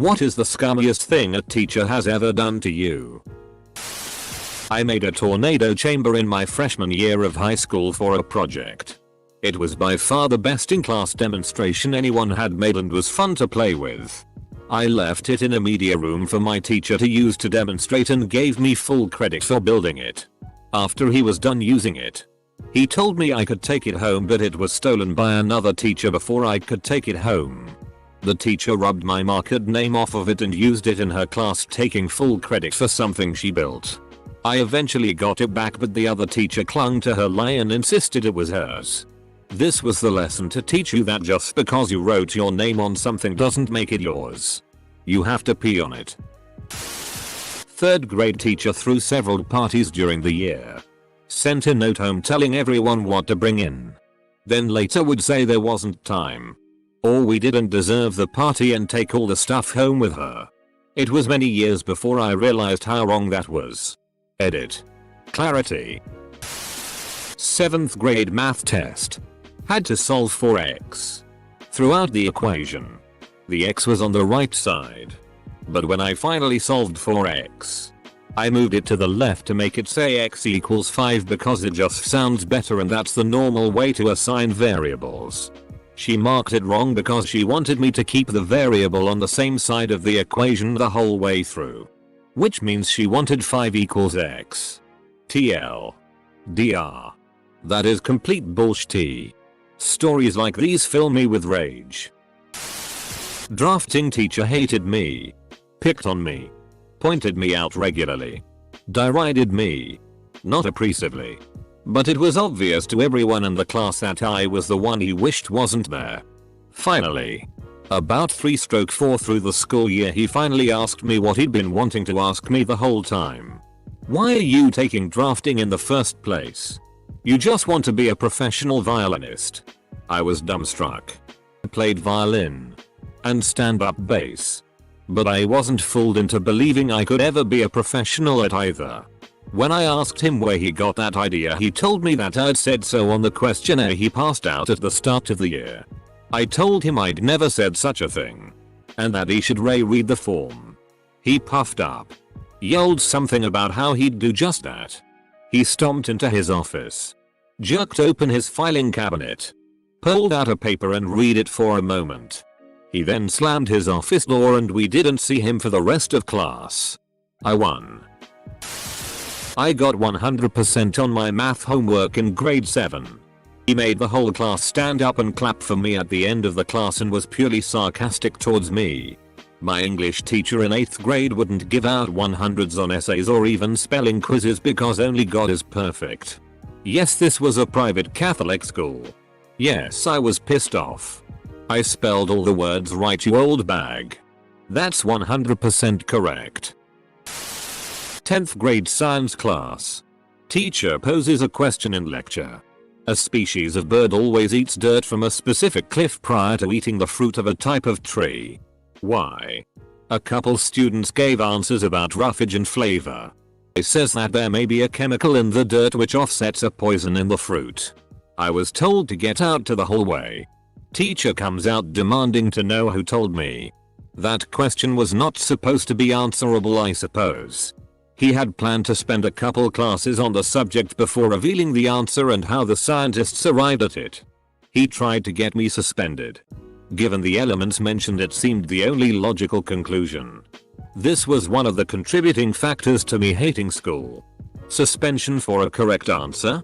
What is the scummiest thing a teacher has ever done to you? I made a tornado chamber in my freshman year of high school for a project. It was by far the best in-class demonstration anyone had made and was fun to play with. I left it in a media room for my teacher to use to demonstrate and gave me full credit for building it. After he was done using it, he told me I could take it home, but it was stolen by another teacher before I could take it home. The teacher rubbed my markered name off of it and used it in her class, taking full credit for something she built. I eventually got it back, but the other teacher clung to her lie and insisted it was hers. This was the lesson to teach you that just because you wrote your name on something doesn't make it yours. You have to pee on it. 3rd grade teacher threw several parties during the year. Sent a note home telling everyone what to bring in. Then later would say there wasn't time, or we didn't deserve the party, and take all the stuff home with her. It was many years before I realized how wrong that was. Edit. Clarity. 7th grade math test. Had to solve for x. Throughout the equation, the x was on the right side. But when I finally solved for x, I moved it to the left to make it say x equals 5 because it just sounds better, and that's the normal way to assign variables. She marked it wrong because she wanted me to keep the variable on the same side of the equation the whole way through. Which means she wanted 5 equals x. TL. DR. That is complete bullshit. Stories like these fill me with rage. Drafting teacher hated me. Picked on me. Pointed me out regularly. Derided me. Not oppressively. But it was obvious to everyone in the class that I was the one he wished wasn't there. Finally, about 3/4 through the school year, he finally asked me what he'd been wanting to ask me the whole time. Why are you taking drafting in the first place? You just want to be a professional violinist. I was dumbstruck. I played violin and stand-up bass, but I wasn't fooled into believing I could ever be a professional at either. When I asked him where he got that idea, he told me that I'd said so on the questionnaire he passed out at the start of the year. I told him I'd never said such a thing, and that he should reread the form. He puffed up, yelled something about how he'd do just that. He stomped into his office, jerked open his filing cabinet, pulled out a paper and read it for a moment. He then slammed his office door and we didn't see him for the rest of class. I won. I got 100% on my math homework in grade 7. He made the whole class stand up and clap for me at the end of the class and was purely sarcastic towards me. My English teacher in 8th grade wouldn't give out 100s on essays or even spelling quizzes because only God is perfect. Yes, this was a private Catholic school. Yes, I was pissed off. I spelled all the words right, you old bag. That's 100% correct. 10th grade science class. Teacher poses a question in lecture. A species of bird always eats dirt from a specific cliff prior to eating the fruit of a type of tree. Why? A couple students gave answers about roughage and flavor. It says that there may be a chemical in the dirt which offsets a poison in the fruit. I was told to get out to the hallway. Teacher comes out demanding to know who told me. That question was not supposed to be answerable, I suppose. He had planned to spend a couple classes on the subject before revealing the answer and how the scientists arrived at it. He tried to get me suspended. Given the elements mentioned, it seemed the only logical conclusion. This was one of the contributing factors to me hating school. Suspension for a correct answer?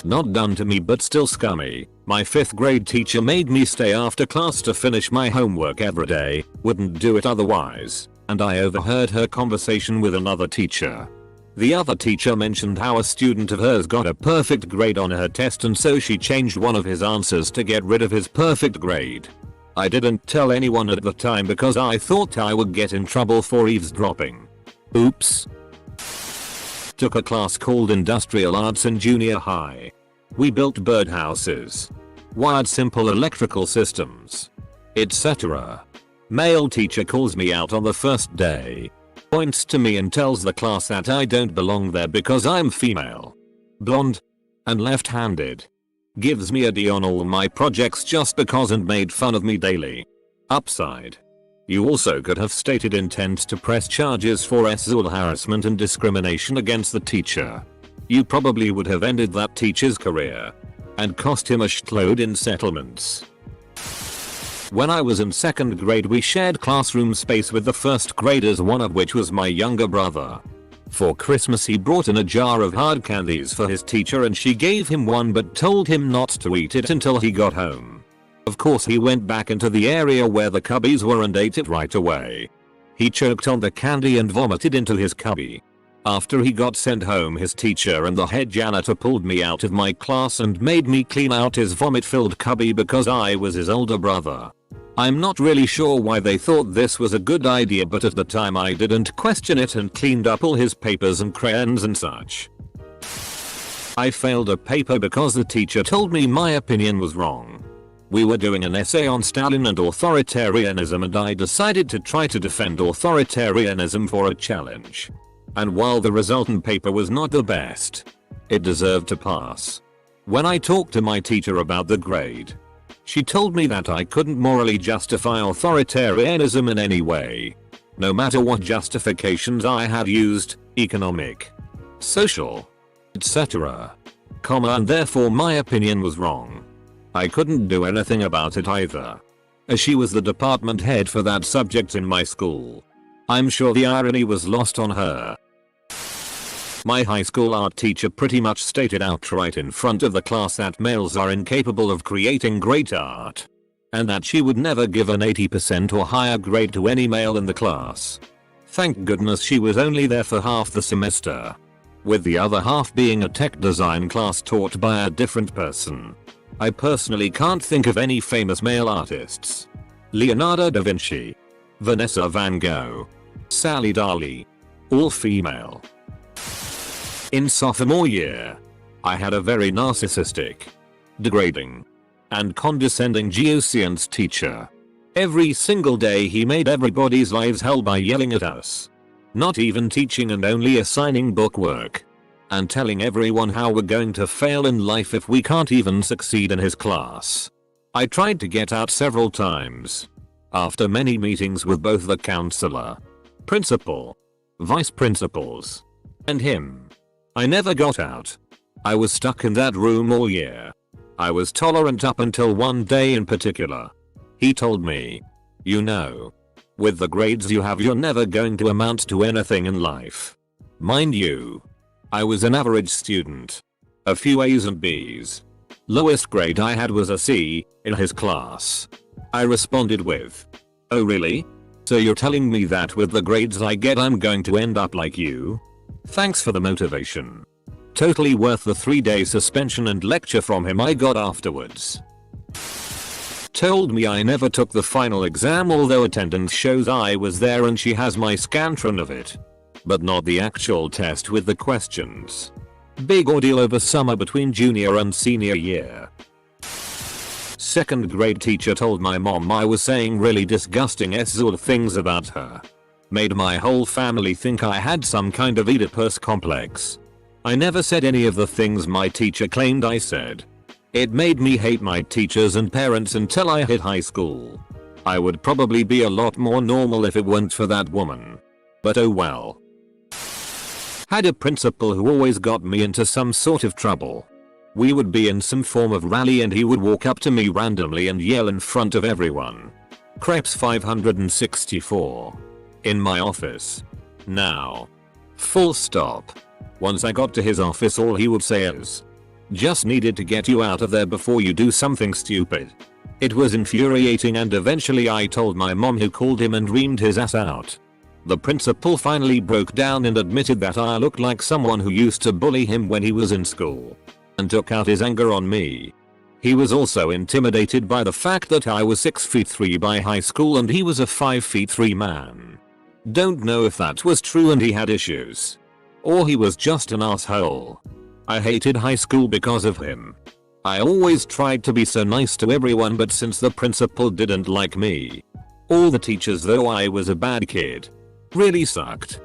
Not done to me, but still scummy. My 5th grade teacher made me stay after class to finish my homework every day, wouldn't do it otherwise, and I overheard her conversation with another teacher. The other teacher mentioned how a student of hers got a perfect grade on her test, and so she changed one of his answers to get rid of his perfect grade. I didn't tell anyone at the time because I thought I would get in trouble for eavesdropping. Oops. Took a class called Industrial Arts in junior high. We built birdhouses, wired simple electrical systems, etc. Male teacher calls me out on the first day. Points to me and tells the class that I don't belong there because I'm female, blonde, and left-handed. Gives me a D on all my projects just because and made fun of me daily. Upside. You also could have stated intent to press charges for sexual harassment and discrimination against the teacher. You probably would have ended that teacher's career and cost him a shitload in settlements. When I was in 2nd grade, we shared classroom space with the 1st graders, one of which was my younger brother. For Christmas he brought in a jar of hard candies for his teacher and she gave him one but told him not to eat it until he got home. Of course he went back into the area where the cubbies were and ate it right away. He choked on the candy and vomited into his cubby. After he got sent home, his teacher and the head janitor pulled me out of my class and made me clean out his vomit-filled cubby because I was his older brother. I'm not really sure why they thought this was a good idea, but at the time I didn't question it and cleaned up all his papers and crayons and such. I failed a paper because the teacher told me my opinion was wrong. We were doing an essay on Stalin and authoritarianism and I decided to try to defend authoritarianism for a challenge. And while the resultant paper was not the best, it deserved to pass. When I talked to my teacher about the grade, she told me that I couldn't morally justify authoritarianism in any way, no matter what justifications I had used, economic, social, etc., and therefore my opinion was wrong. I couldn't do anything about it either, as she was the department head for that subject in my school. I'm sure the irony was lost on her. My high school art teacher pretty much stated outright in front of the class that males are incapable of creating great art, and that she would never give an 80% or higher grade to any male in the class. Thank goodness she was only there for half the semester, with the other half being a tech design class taught by a different person. I personally can't think of any famous male artists. Leonardo da Vinci, Vanessa Van Gogh, Sally Dali, all female. In sophomore year, I had a very narcissistic, degrading, and condescending geoscience teacher. Every single day he made everybody's lives hell by yelling at us, not even teaching and only assigning bookwork, and telling everyone how we're going to fail in life if we can't even succeed in his class. I tried to get out several times. After many meetings with both the counselor, principal, vice principals, and him, I never got out. I was stuck in that room all year. I was tolerant up until one day in particular. He told me, "You know, with the grades you have, you're never going to amount to anything in life." Mind you, I was an average student. A few A's and B's. Lowest grade I had was a C in his class. I responded with, "Oh really? So you're telling me that with the grades I get I'm going to end up like you? Thanks for the motivation." Totally worth the 3-day suspension and lecture from him I got afterwards. Told me I never took the final exam, although attendance shows I was there and she has my scantron of it. But not the actual test with the questions. Big ordeal over summer between junior and senior year. 2nd grade teacher told my mom I was saying really disgusting sort of things about her. Made my whole family think I had some kind of Oedipus complex. I never said any of the things my teacher claimed I said. It made me hate my teachers and parents until I hit high school. I would probably be a lot more normal if it weren't for that woman. But oh well. Had a principal who always got me into some sort of trouble. We would be in some form of rally and he would walk up to me randomly and yell in front of everyone. Krebs 564. In my office. Now. Full stop. Once I got to his office all he would say is, "Just needed to get you out of there before you do something stupid." It was infuriating and eventually I told my mom, who called him and reamed his ass out. The principal finally broke down and admitted that I looked like someone who used to bully him when he was in school, and took out his anger on me. He was also intimidated by the fact that I was 6'3" by high school and he was a 5'3" man. Don't know if that was true and he had issues, or he was just an asshole. I hated high school because of him. I always tried to be so nice to everyone, but since the principal didn't like me, all the teachers, though I was a bad kid, really sucked.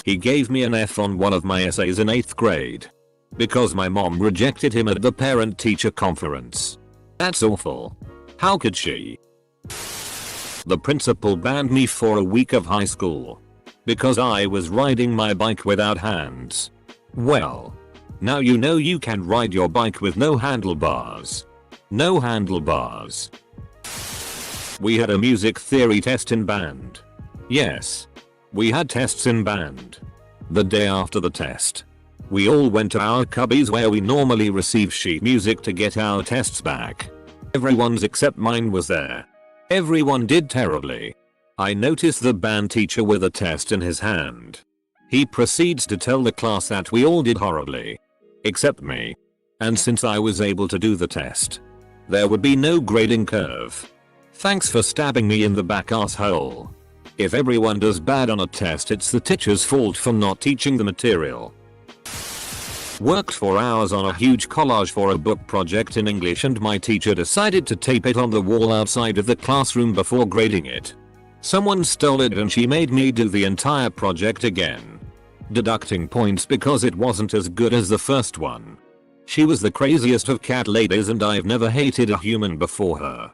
He gave me an F on one of my essays in 8th grade. Because my mom rejected him at the parent-teacher conference. That's awful. How could she? The principal banned me for a week of high school because I was riding my bike without hands. Well, now you know you can ride your bike with no handlebars. No handlebars. We had a music theory test in band. Yes, we had tests in band. The day after the test, we all went to our cubbies where we normally receive sheet music to get our tests back. Everyone's except mine was there. Everyone did terribly. I noticed the band teacher with a test in his hand. He proceeds to tell the class that we all did horribly. Except me. And since I was able to do the test, there would be no grading curve. Thanks for stabbing me in the back asshole. If everyone does bad on a test, it's the teacher's fault for not teaching the material. Worked for hours on a huge collage for a book project in English, and my teacher decided to tape it on the wall outside of the classroom before grading it. Someone stole it and she made me do the entire project again, deducting points because it wasn't as good as the first one. She was the craziest of cat ladies, and I've never hated a human before her.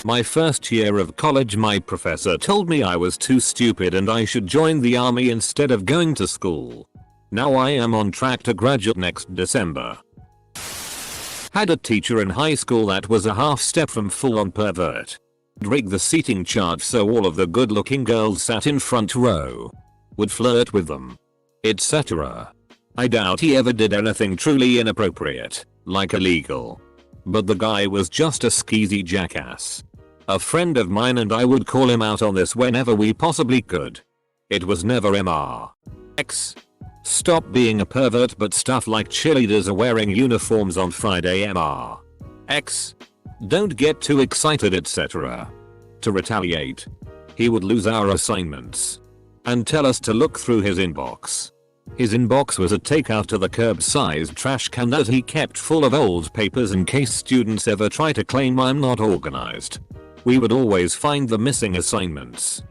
My first year of college, my professor told me I was too stupid and I should join the army instead of going to school. Now I am on track to graduate next December. Had a teacher in high school that was a half step from full-on pervert. Rigged the seating chart so all of the good-looking girls sat in front row. Would flirt with them, etc. I doubt he ever did anything truly inappropriate, like illegal. But the guy was just a skeezy jackass. A friend of mine and I would call him out on this whenever we possibly could. It was never MR. Stop being a pervert, but stuff like cheerleaders are wearing uniforms on Friday MR. Don't get too excited, etc. To retaliate, he would lose our assignments and tell us to look through his inbox. His inbox was a takeout to the curb-sized trash can that he kept full of old papers in case students ever try to claim I'm not organized. We would always find the missing assignments.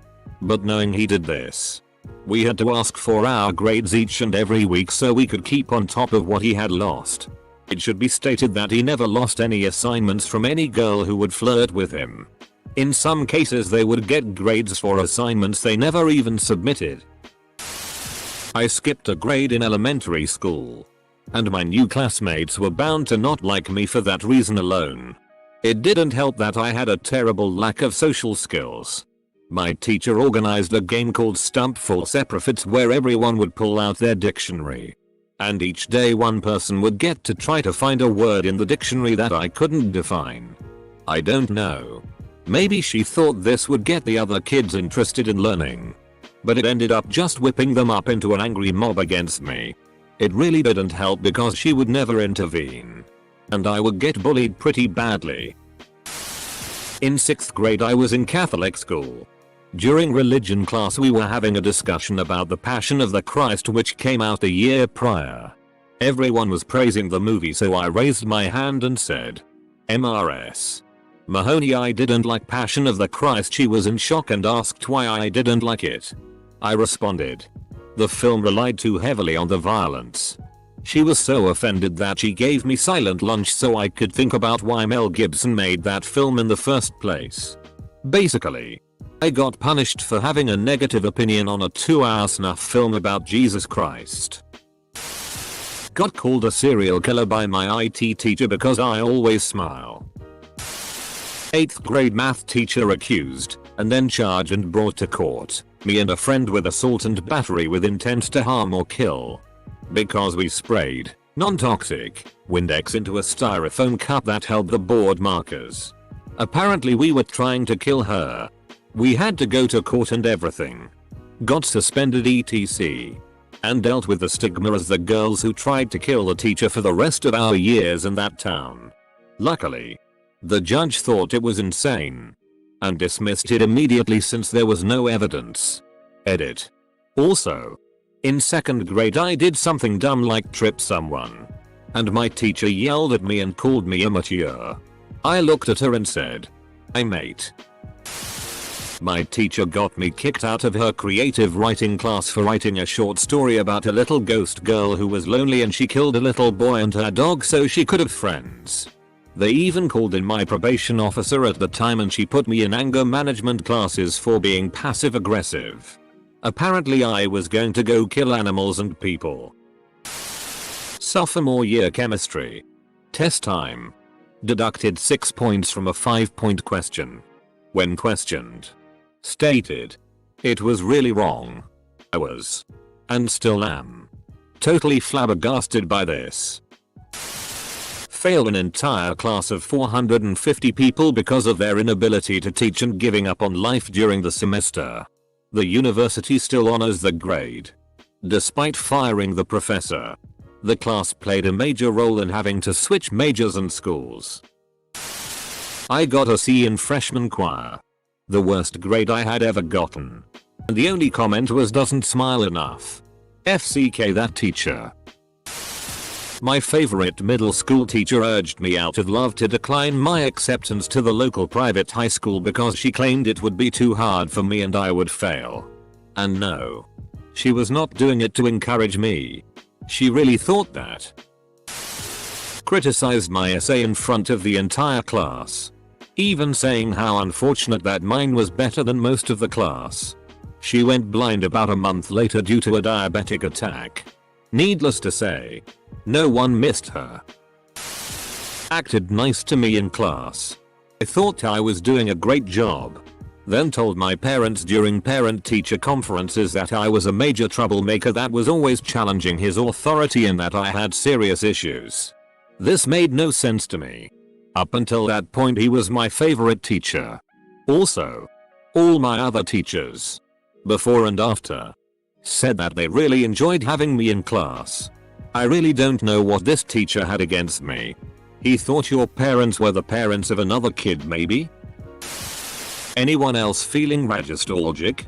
But knowing he did this, we had to ask for our grades each and every week so we could keep on top of what he had lost. It should be stated that he never lost any assignments from any girl who would flirt with him. In some cases they would get grades for assignments they never even submitted. I skipped a grade in elementary school, and my new classmates were bound to not like me for that reason alone. It didn't help that I had a terrible lack of social skills. My teacher organized a game called Stump False Epithets where everyone would pull out their dictionary. And each day one person would get to try to find a word in the dictionary that I couldn't define. I don't know. Maybe she thought this would get the other kids interested in learning. But it ended up just whipping them up into an angry mob against me. It really didn't help because she would never intervene. And I would get bullied pretty badly. In 6th grade I was in Catholic school. During religion class we were having a discussion about the Passion of the Christ, which came out a year prior. Everyone was praising the movie, so I raised my hand and said, MRS. Mahoney, I didn't like Passion of the Christ. She was in shock and asked why I didn't like it. I responded, the film relied too heavily on the violence. She was so offended that she gave me silent lunch so I could think about why Mel Gibson made that film in the first place. Basically, I got punished for having a negative opinion on a 2-hour snuff film about Jesus Christ. Got called a serial killer by my IT teacher because I always smile. 8th grade math teacher accused, and then charged and brought to court, me and a friend with assault and battery with intent to harm or kill. Because we sprayed non-toxic Windex into a styrofoam cup that held the board markers. Apparently we were trying to kill her. We had to go to court and everything. Got suspended etc. And dealt with the stigma as the girls who tried to kill the teacher for the rest of our years in that town. Luckily, the judge thought it was insane and dismissed it immediately since there was no evidence. Edit. Also, in 2nd grade I did something dumb like trip someone, and my teacher yelled at me and called me immature. I looked at her and said, "Hey mate." My teacher got me kicked out of her creative writing class for writing a short story about a little ghost girl who was lonely and she killed a little boy and her dog so she could have friends. They even called in my probation officer at the time and she put me in anger management classes for being passive aggressive. Apparently I was going to go kill animals and people. Sophomore year chemistry. Test time. Deducted 6 points from a 5-point question. When questioned, stated it was really wrong. I was, and still am, totally flabbergasted by this. Failed an entire class of 450 people because of their inability to teach and giving up on life during the semester. The university still honors the grade. Despite firing the professor, the class played a major role in having to switch majors and schools. I got a C in freshman choir. The worst grade I had ever gotten. And the only comment was doesn't smile enough. FCK that teacher. My favorite middle school teacher urged me out of love to decline my acceptance to the local private high school because she claimed it would be too hard for me and I would fail. And no, she was not doing it to encourage me. She really thought that. Criticized my essay in front of the entire class. Even saying how unfortunate that mine was better than most of the class. She went blind about a month later due to a diabetic attack. Needless to say, no one missed her. Acted nice to me in class. I thought I was doing a great job. Then told my parents during parent-teacher conferences that I was a major troublemaker that was always challenging his authority and that I had serious issues. This made no sense to me. Up until that point he was my favorite teacher. Also, all my other teachers, before and after, said that they really enjoyed having me in class. I really don't know what this teacher had against me. He thought your parents were the parents of another kid maybe? Anyone else feeling ragistalgic?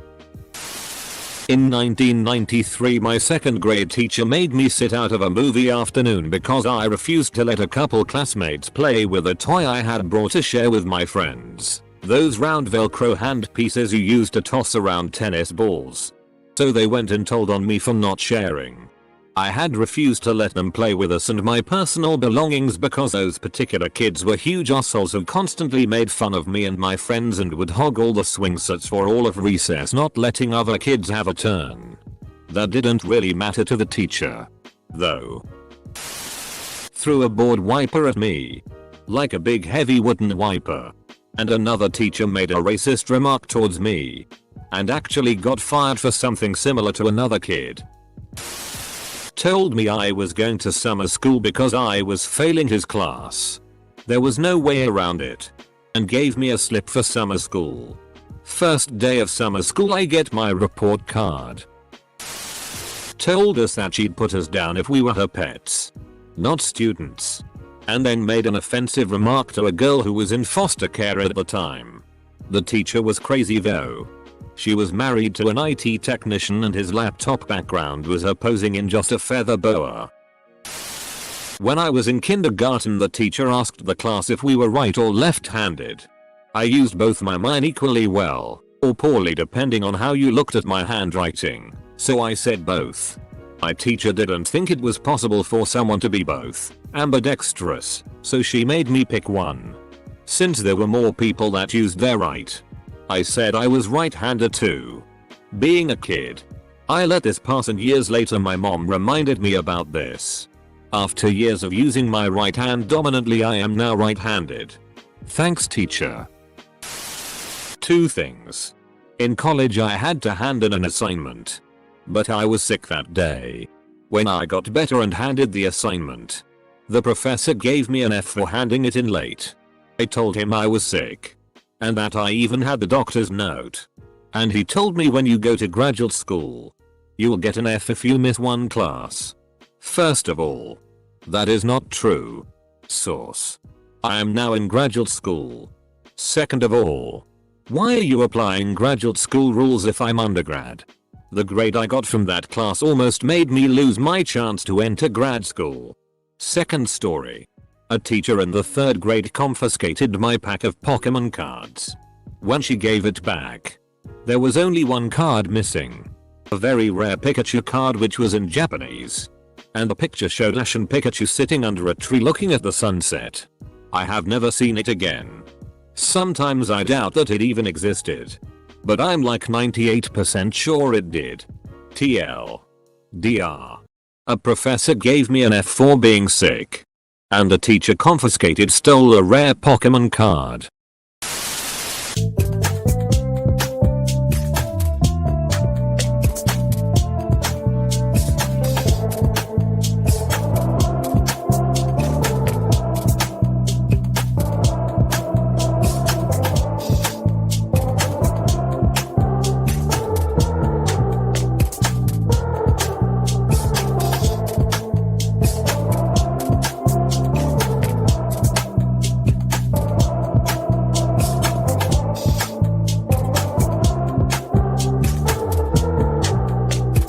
In 1993 my second grade teacher made me sit out of a movie afternoon because I refused to let a couple classmates play with a toy I had brought to share with my friends. Those round velcro hand pieces you use to toss around tennis balls. So they went and told on me for not sharing. I had refused to let them play with us and my personal belongings because those particular kids were huge assholes who constantly made fun of me and my friends and would hog all the swing sets for all of recess, not letting other kids have a turn. That didn't really matter to the teacher, though. Threw a board wiper at me. Like a big heavy wooden wiper. And another teacher made a racist remark towards me. And actually got fired for something similar to another kid. Told me I was going to summer school because I was failing his class. There was no way around it. And gave me a slip for summer school. First day of summer school I get my report card. Told us that she'd put us down if we were her pets, not students. And then made an offensive remark to a girl who was in foster care at the time. The teacher was crazy though. She was married to an IT technician and his laptop background was her posing in just a feather boa. When I was in kindergarten the teacher asked the class if we were right or left-handed. I used both mine equally well, or poorly depending on how you looked at my handwriting, so I said both. My teacher didn't think it was possible for someone to be both ambidextrous, so she made me pick one. Since there were more people that used their right, I said I was right-handed too. Being a kid, I let this pass and years later my mom reminded me about this. After years of using my right hand dominantly I am now right-handed. Thanks teacher. 2 things. In college I had to hand in an assignment. But I was sick that day. When I got better and handed the assignment, the professor gave me an F for handing it in late. I told him I was sick. And that I even had the doctor's note. And he told me when you go to graduate school, you'll get an F if you miss one class. First of all, that is not true. Source. I am now in graduate school. Second of all, why are you applying graduate school rules if I'm undergrad? The grade I got from that class almost made me lose my chance to enter grad school. Second story. A teacher in the 3rd grade confiscated my pack of Pokemon cards. When she gave it back, there was only one card missing. A very rare Pikachu card which was in Japanese. And the picture showed Ash and Pikachu sitting under a tree looking at the sunset. I have never seen it again. Sometimes I doubt that it even existed. But I'm like 98% sure it did. TL. DR. A professor gave me an F for being sick. And a teacher confiscated stole a rare Pokemon card.